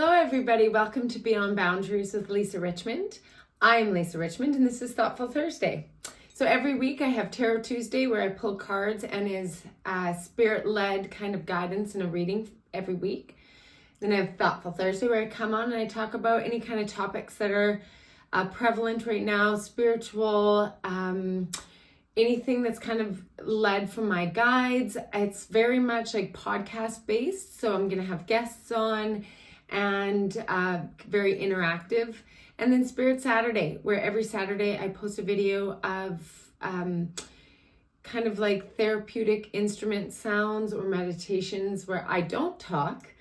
Hello, everybody. Welcome to Beyond Boundaries with Lisa Richmond. I'm Lisa Richmond, and this is Thoughtful Thursday. So every week I have Tarot Tuesday where I pull cards and is spirit-led kind of guidance and a reading every week. Then I have Thoughtful Thursday where I come on and I talk about any kind of topics that are prevalent right now, spiritual, anything that's kind of led from my guides. It's very much like podcast based, so I'm going to have guests on and very interactive. And then Spirit Saturday, where every Saturday I post a video of kind of like therapeutic instrument sounds or meditations where I don't talk.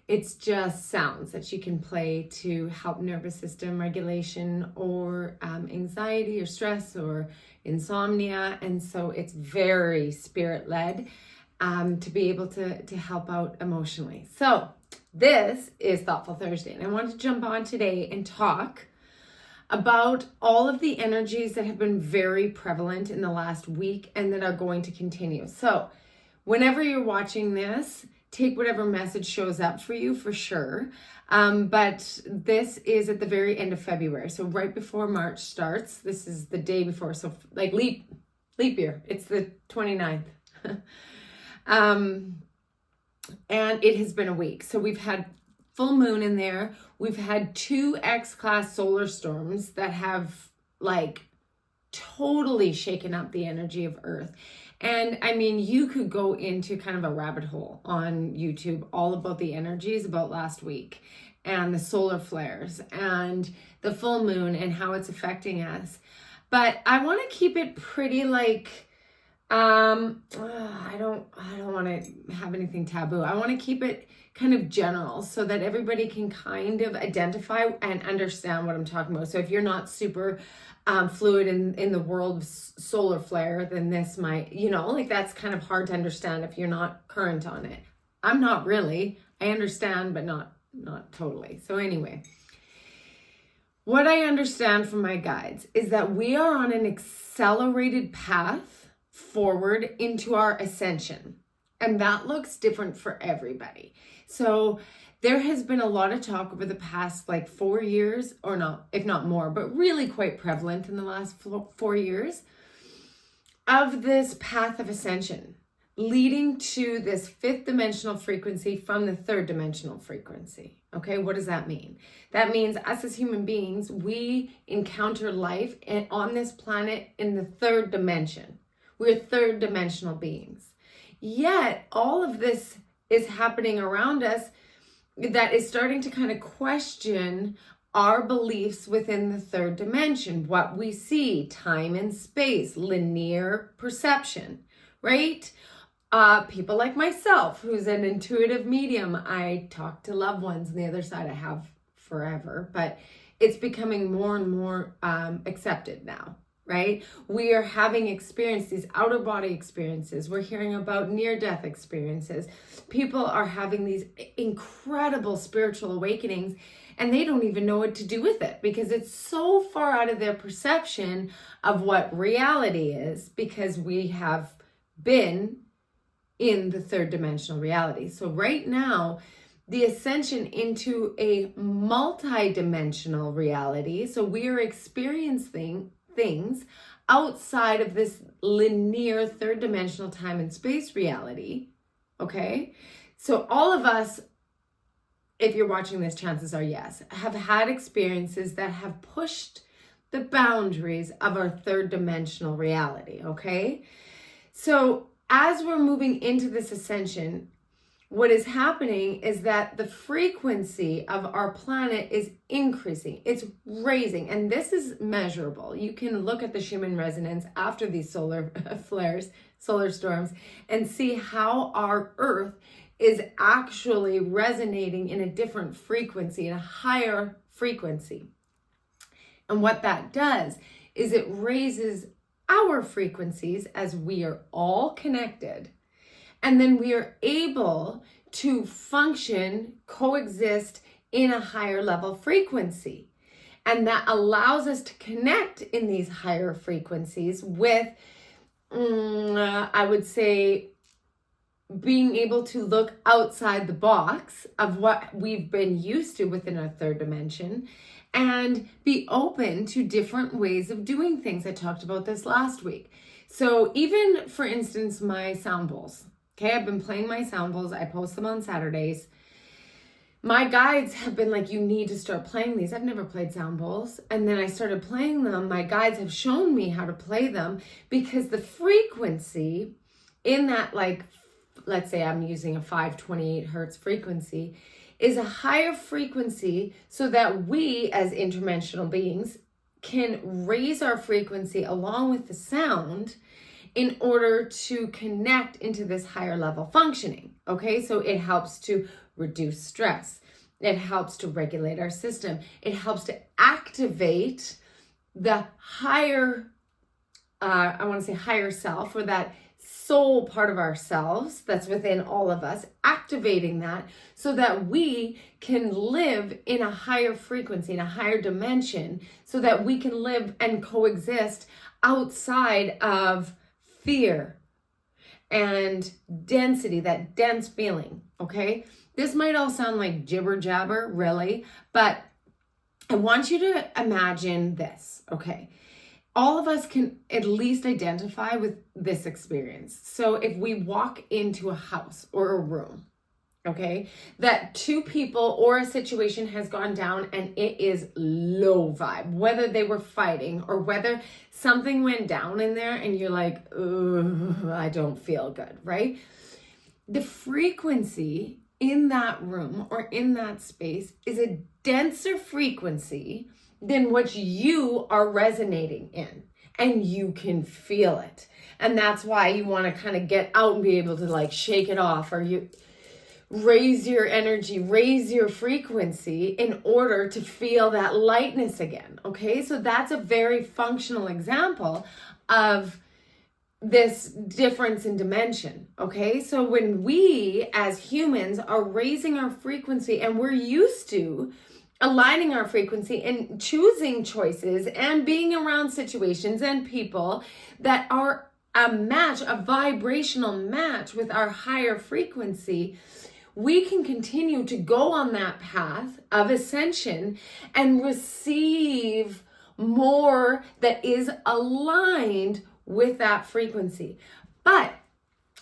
It's just sounds that you can play to help nervous system regulation or anxiety or stress or insomnia. And so it's very spirit-led to be able to help out emotionally. So this is Thoughtful Thursday, and I want to jump on today and talk about all of the energies that have been very prevalent in the last week and that are going to continue. So whenever you're watching this, take whatever message shows up for you for sure. But this is at the very end of February. So right before March starts, this is the day before. So like leap year, it's the 29th. And it has been a week. So we've had full moon in there. We've had 2 X-class solar storms that have like totally shaken up the energy of Earth. And I mean, you could go into kind of a rabbit hole on YouTube all about the energies about last week and the solar flares and the full moon and how it's affecting us. But I want to keep it pretty like, I don't want to have anything taboo. I want to keep it kind of general so that everybody can kind of identify and understand what I'm talking about. So if you're not super fluid in the world of solar flare, then this might, like that's kind of hard to understand if you're not current on it. I'm not really. I understand, but not totally. So anyway, what I understand from my guides is that we are on an accelerated path forward into our ascension. And that looks different for everybody. So there has been a lot of talk over the past like 4 years, or not, if not more, but really quite prevalent in the last 4 years of this path of ascension, leading to this 5th dimensional frequency from the 3rd dimensional frequency. Okay, what does that mean? That means us as human beings, we encounter life on this planet in the 3rd dimension. We're 3rd dimensional beings. Yet all of this is happening around us that is starting to kind of question our beliefs within the 3rd dimension, what we see, time and space, linear perception, right? People like myself, who's an intuitive medium, I talk to loved ones on the other side. I have forever, but it's becoming more and more accepted now. Right? We are having experienced these outer body experiences. We're hearing about near-death experiences. People are having these incredible spiritual awakenings and they don't even know what to do with it because it's so far out of their perception of what reality is because we have been in the 3rd dimensional reality. So right now, the ascension into a multi-dimensional reality. So we are experiencing things outside of this linear 3rd dimensional time and space reality. Okay. So all of us, if you're watching this, chances are yes, have had experiences that have pushed the boundaries of our 3rd dimensional reality. Okay. So as we're moving into this ascension, what is happening is that the frequency of our planet is increasing. It's raising, and this is measurable. You can look at the Schumann resonance after these solar flares, solar storms, and see how our Earth is actually resonating in a different frequency, in a higher frequency. And what that does is it raises our frequencies as we are all connected. And then we are able to function, coexist in a higher level frequency. And that allows us to connect in these higher frequencies with, I would say, being able to look outside the box of what we've been used to within our third dimension and be open to different ways of doing things. I talked about this last week. So even, for instance, my sound bowls. Okay, I've been playing my sound bowls. I post them on Saturdays. My guides have been like, you need to start playing these. I've never played sound bowls. And then I started playing them. My guides have shown me how to play them because the frequency in that, like, let's say I'm using a 528 hertz frequency, is a higher frequency so that we as interdimensional beings can raise our frequency along with the sound in order to connect into this higher level functioning. Okay, so it helps to reduce stress. It helps to regulate our system. It helps to activate the higher, I want to say higher self, or that soul part of ourselves that's within all of us, activating that so that we can live in a higher frequency, in a higher dimension, so that we can live and coexist outside of fear and density, that dense feeling, okay? This might all sound like jibber jabber, really, but I want you to imagine this, okay? All of us can at least identify with this experience. So if we walk into a house or a room, okay, that two people or a situation has gone down and it is low vibe, whether they were fighting or whether something went down in there and you're like, ugh, I don't feel good, right? The frequency in that room or in that space is a denser frequency than what you are resonating in, and you can feel it. And that's why you want to kind of get out and be able to like shake it off, or you raise your energy, raise your frequency in order to feel that lightness again. Okay, so that's a very functional example of this difference in dimension. Okay, so when we as humans are raising our frequency and we're used to aligning our frequency and choosing choices and being around situations and people that are a match, a vibrational match with our higher frequency, we can continue to go on that path of ascension and receive more that is aligned with that frequency. But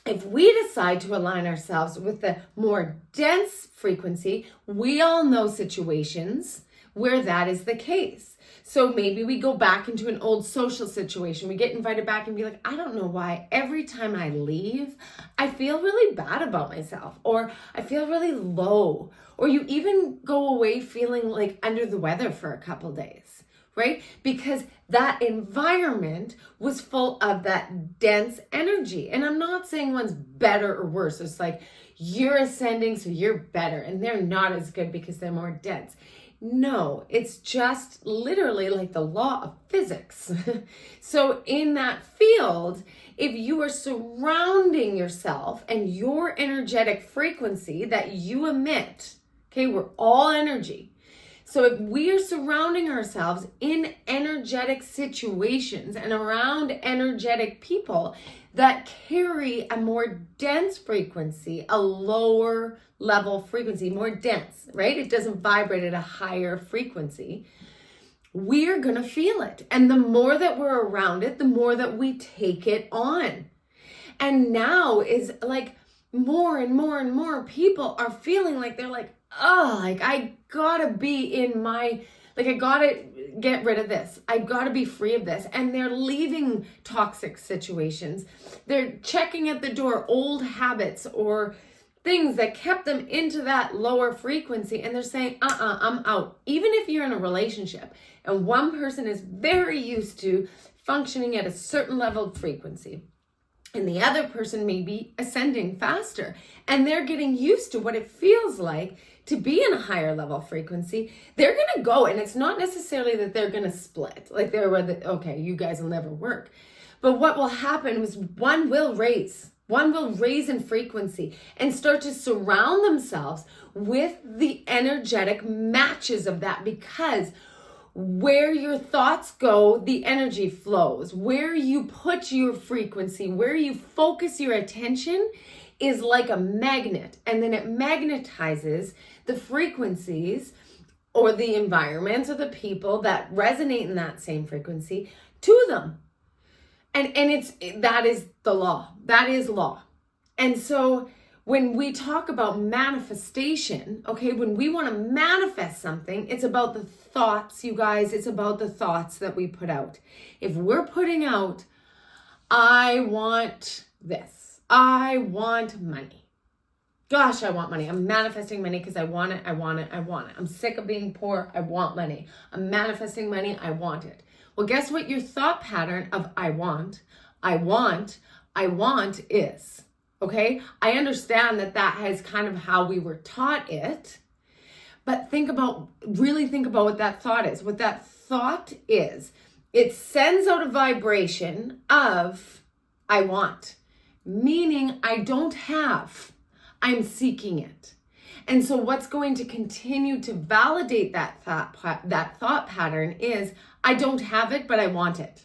if we decide to align ourselves with the more dense frequency, we all know situations where that is the case. So maybe we go back into an old social situation. We get invited back and be like, I don't know why every time I leave, I feel really bad about myself, or I feel really low, or you even go away feeling like under the weather for a couple days, right? Because that environment was full of that dense energy. And I'm not saying one's better or worse. It's like you're ascending, so you're better, and they're not as good because they're more dense. No, it's just literally like the law of physics. So in that field, if you are surrounding yourself and your energetic frequency that you emit, okay, we're all energy. So if we are surrounding ourselves in energetic situations and around energetic people that carry a more dense frequency, a lower level frequency, more dense, right? It doesn't vibrate at a higher frequency. We're going to feel it. And the more that we're around it, the more that we take it on. And now is like more and more and more people are feeling like they're like, oh, like I gotta be in my, like I gotta get rid of this. I gotta be free of this. And they're leaving toxic situations. They're checking at the door old habits or things that kept them into that lower frequency. And they're saying, I'm out. Even if you're in a relationship and one person is very used to functioning at a certain level of frequency, and the other person may be ascending faster, and they're getting used to what it feels like to be in a higher level frequency, they're going to go. And it's not necessarily that they're going to split. Like okay, you guys will never work. But what will happen is one will raise in frequency and start to surround themselves with the energetic matches of that, because where your thoughts go, the energy flows. Where you put your frequency, where you focus your attention is like a magnet, and then it magnetizes the frequencies or the environments or the people that resonate in that same frequency to them. And that is the law. That is law. And so when we talk about manifestation, okay, when we want to manifest something, it's about the thoughts, you guys. It's about the thoughts that we put out. If we're putting out, I want this, I want money. Gosh, I want money. I'm manifesting money because I want it, I want it, I want it. I'm sick of being poor. I want money. I'm manifesting money. I want it. Well, guess what your thought pattern of I want is, okay? I understand that has kind of how we were taught it, but really think about what that thought is. What that thought is, it sends out a vibration of I want, meaning I don't have, I'm seeking it. And so what's going to continue to validate that thought pattern is I don't have it, but I want it.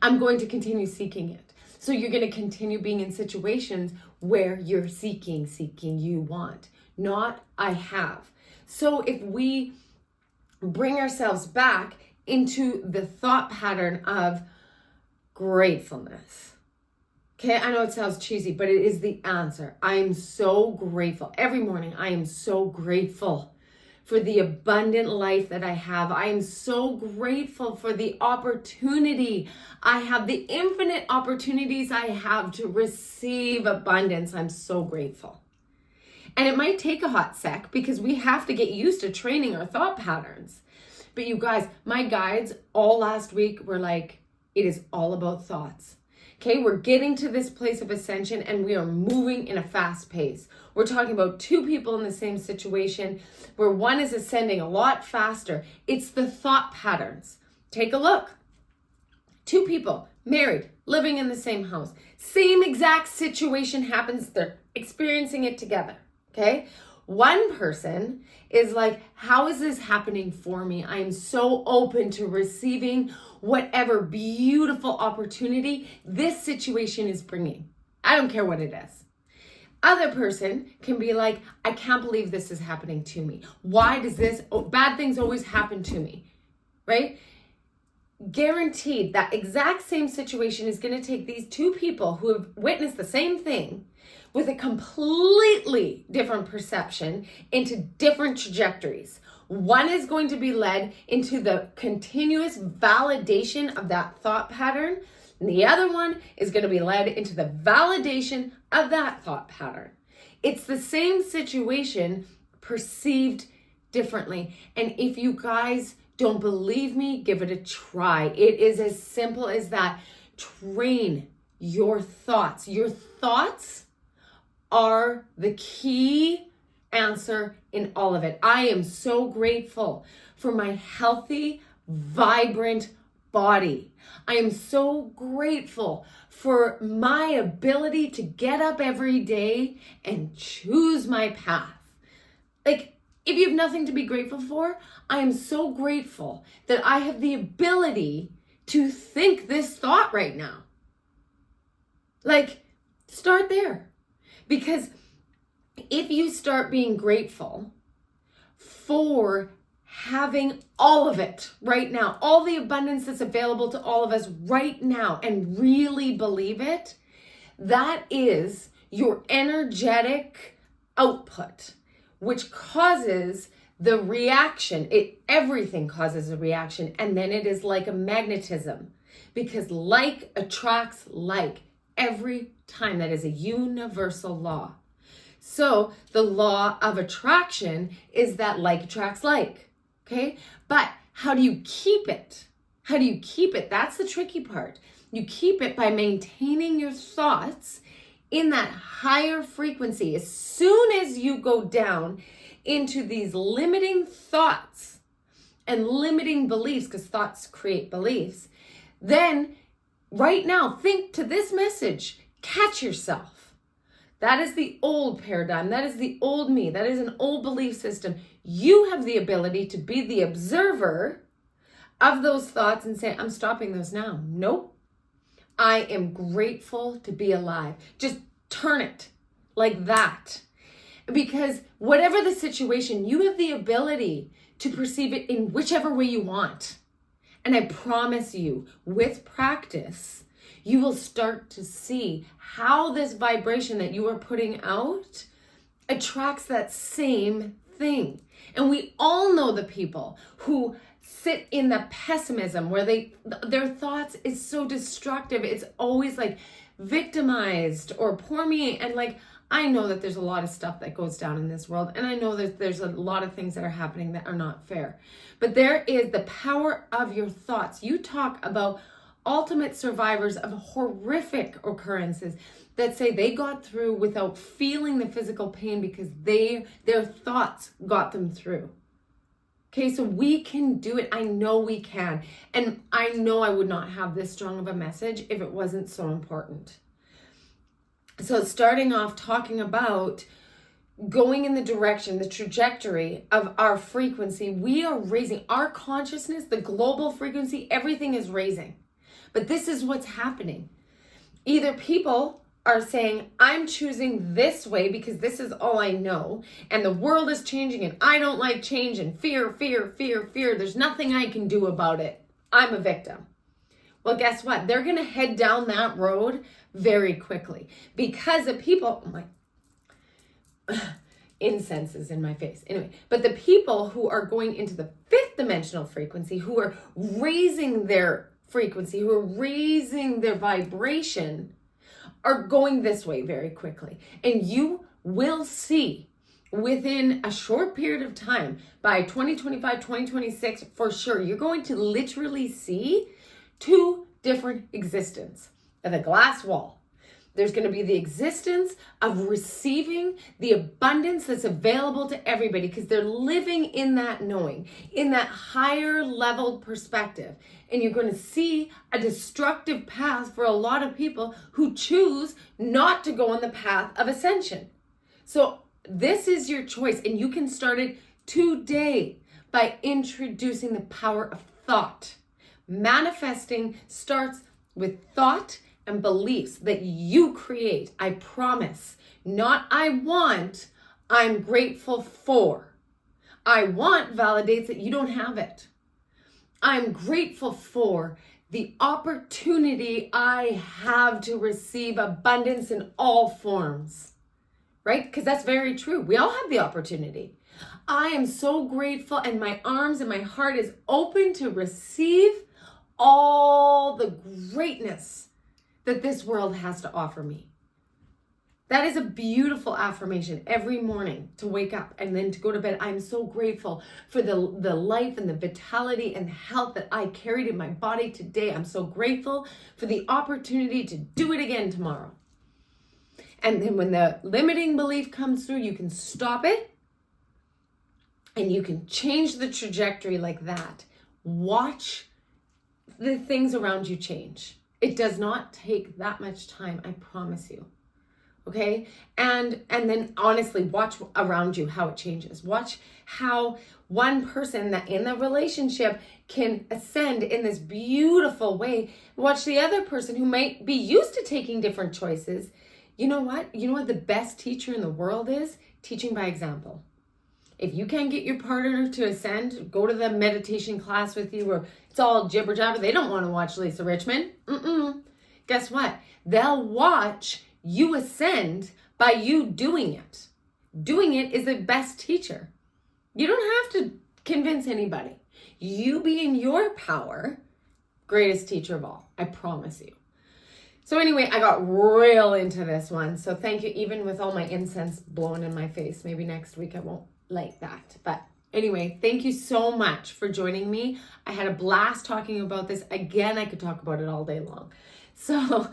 I'm going to continue seeking it. So you're going to continue being in situations where you're seeking you want, not I have. So if we bring ourselves back into the thought pattern of gratefulness. Okay, I know it sounds cheesy, but it is the answer. I am so grateful. Every morning, I am so grateful for the abundant life that I have. I am so grateful for the opportunity I have, the infinite opportunities I have to receive abundance. I'm so grateful. And it might take a hot sec because we have to get used to training our thought patterns. But you guys, my guides all last week were like, it is all about thoughts. Okay, we're getting to this place of ascension and we are moving in a fast pace. We're talking about two people in the same situation where one is ascending a lot faster. It's the thought patterns. Take a look. Two people, married, living in the same house. Same exact situation happens. They're experiencing it together. Okay? One person is like, how is this happening for me? I am so open to receiving whatever beautiful opportunity this situation is bringing. I don't care what it is. Other person can be like, I can't believe this is happening to me. Why does bad things always happen to me, right? Guaranteed that exact same situation is going to take these two people who have witnessed the same thing with a completely different perception into different trajectories. One is going to be led into the continuous validation of that thought pattern, and the other one is going to be led into the validation of that thought pattern. It's the same situation perceived differently. And if you guys don't believe me, give it a try. It is as simple as that. Train your thoughts. Your thoughts are the key answer in all of it. I am so grateful for my healthy, vibrant body. I am so grateful for my ability to get up every day and choose my path. Like, if you have nothing to be grateful for, I am so grateful that I have the ability to think this thought right now. Like, start there. Because if you start being grateful for having all of it right now, all the abundance that's available to all of us right now, and really believe it, that is your energetic output, which causes the reaction. Everything causes a reaction, and then it is like a magnetism, because like attracts like every time. That is a universal law. So the law of attraction is that like attracts like, okay? But how do you keep it? How do you keep it? That's the tricky part. You keep it by maintaining your thoughts in that higher frequency. As soon as you go down into these limiting thoughts and limiting beliefs, because thoughts create beliefs, then right now, think to this message. Catch yourself. That is the old paradigm. That is the old me. That is an old belief system. You have the ability to be the observer of those thoughts and say, I'm stopping those now. Nope. I am grateful to be alive. Just turn it. like that. Because whatever the situation, you have the ability to perceive it in whichever way you want. And I promise you, with practice, you will start to see how this vibration that you are putting out attracts that same thing. And we all know the people who sit in the pessimism where their thoughts is so destructive. It's always like victimized or poor me. And like, I know that there's a lot of stuff that goes down in this world. And I know that there's a lot of things that are happening that are not fair. But there is the power of your thoughts. You talk about ultimate survivors of horrific occurrences that say they got through without feeling the physical pain because their thoughts got them through. Okay, so we can do it. I know we can. And I know I would not have this strong of a message if it wasn't so important. So starting off talking about going in the direction, the trajectory of our frequency, we are raising our consciousness, the global frequency, everything is raising. But this is what's happening. Either people are saying, I'm choosing this way because this is all I know, and the world is changing and I don't like change, and fear. There's nothing I can do about it. I'm a victim. Well, guess what? They're going to head down that road very quickly because the people, incense is in my face. Anyway, but the people who are going into the fifth dimensional frequency, who are raising their frequency, who are raising their vibration, are going this way very quickly. And you will see within a short period of time, by 2025, 2026, for sure, you're going to literally see two different existences. The glass wall. There's going to be the existence of receiving the abundance that's available to everybody because they're living in that knowing, in that higher level perspective. And you're going to see a destructive path for a lot of people who choose not to go on the path of ascension. So this is your choice, and you can start it today by introducing the power of thought. Manifesting starts with thought and beliefs that you create. I promise. Not I want, I'm grateful for. I want validates that you don't have it. I'm grateful for the opportunity I have to receive abundance in all forms. Right? Because that's very true. We all have the opportunity. I am so grateful, and my arms and my heart is open to receive all the greatness that this world has to offer me. That is a beautiful affirmation every morning to wake up and then to go to bed. I'm so grateful for the life and the vitality and the health that I carried in my body today. I'm so grateful for the opportunity to do it again tomorrow. And then when the limiting belief comes through, you can stop it and you can change the trajectory like that. Watch the things around you change. It does not take that much time, I promise you. Okay? And then honestly, watch around you how it changes. Watch how one person that in the relationship can ascend in this beautiful way. Watch the other person who might be used to taking different choices. You know what? You know what the best teacher in the world is? Teaching by example. If you can't get your partner to ascend, go to the meditation class with you where it's all jibber jabber. They don't want to watch Lisa Richmond. Guess what? They'll watch you ascend by you doing it. Doing it is the best teacher. You don't have to convince anybody. You be in your power, greatest teacher of all. I promise you. So anyway, I got real into this one. So thank you, even with all my incense blowing in my face. Maybe next week I won't like that. But anyway, thank you so much for joining me. I had a blast talking about this. Again, I could talk about it all day long. So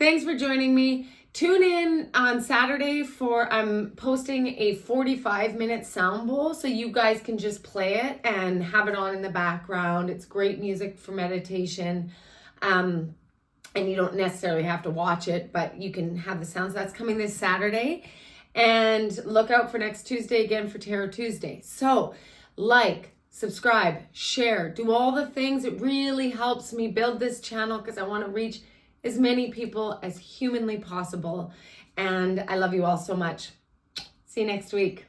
thanks for joining me. Tune in on Saturday for, I'm posting a 45-minute sound bowl so you guys can just play it and have it on in the background. It's great music for meditation. And you don't necessarily have to watch it, but you can have the sounds. That's coming this Saturday. And look out for next Tuesday again for Tarot Tuesday. So like, subscribe, share, do all the things. It really helps me build this channel because I want to reach as many people as humanly possible. And I love you all so much. See you next week.